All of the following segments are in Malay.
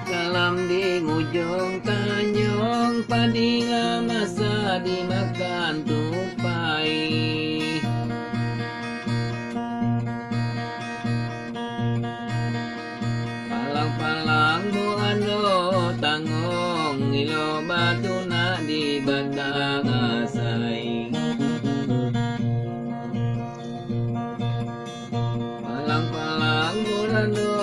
Salam di ujung tanjung, padi masa dimakan tupai. Palang-palang muando tanggung, ilo batu na di batang asai. Palang-palang muando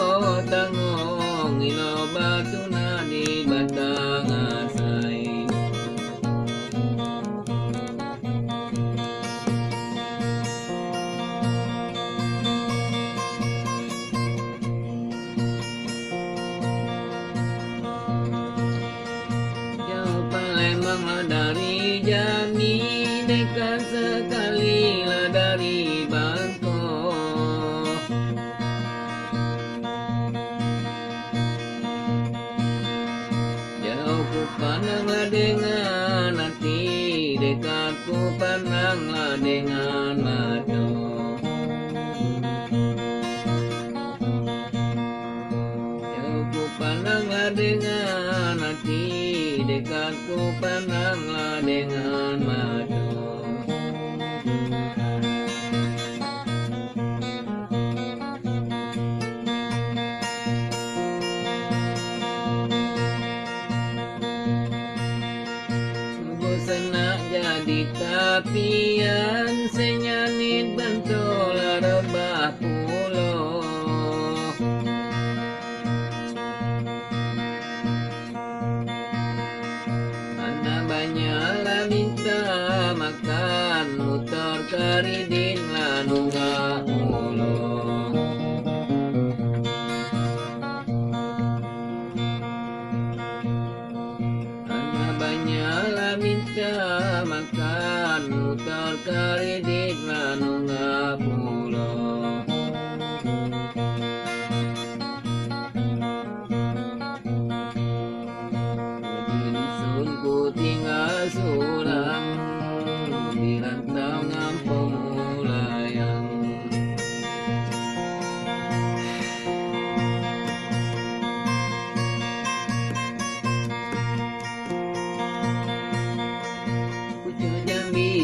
tanggung, ilo batu na di batang asai. Jauh Palembang lah dari Jambi, dekat sekali lah dari Bangkok. Jauh ku pandanglah dengan hati, dekat ku pandanglah dengan mata. Jauh ku pandanglah dengan hati, dekat ku pandanglah dengan mata. Senak jadi tapian, senyanit bentola rebah pulau. Anak banyaklah minta makan, mutar karidin lah nunggak mulu. Banyaklah minta makan, mutar karidit manungga pulo. Di dusun ku tinggal surang, di rantau ngampung ulayang.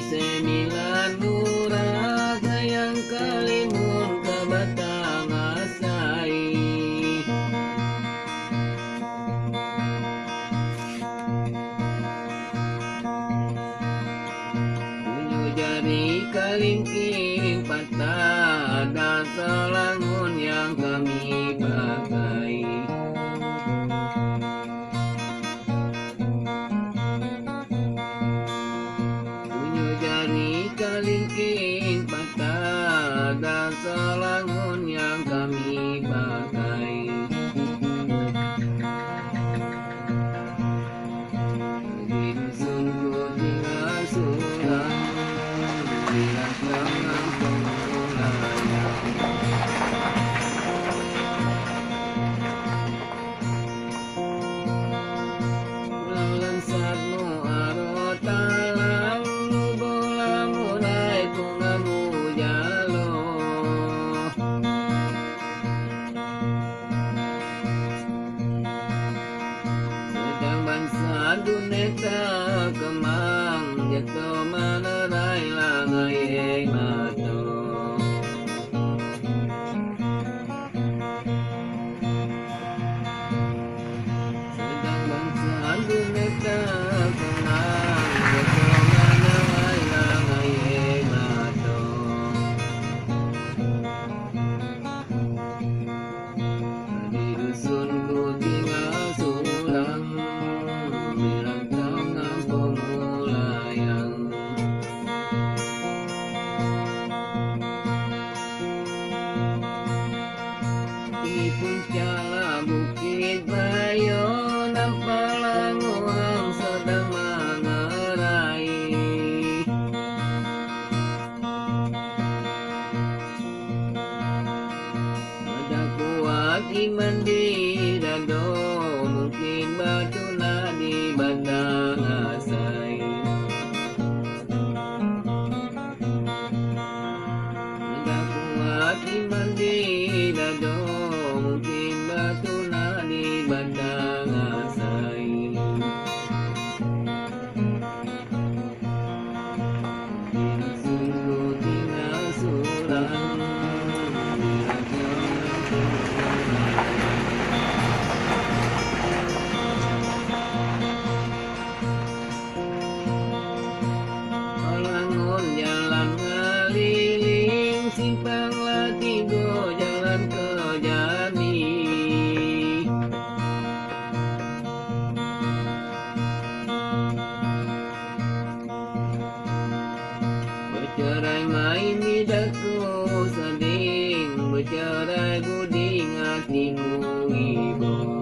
Sembilan lurah sayang kalimun ke batang asai. Tujuh jari kalingking patah, dan selangun yang kami pakai. Kalingking patah, dan selangun yang kami pakai. Di dusun ku tinggal surang, di rantau ngampung ulayang. Pulau lensat mu aro talang, nu bola mu naik ku ngamu jalo. dado, mungkin batulah di batang asai. Tak kuat iman di dado, mungkin batulah di batang asai. Sungguh tinggal suram, Langun jalan ngeliling, simpang Latigo jalan ke Jani. Bercerai main di daku seding, bercerai buding hatiku ibu.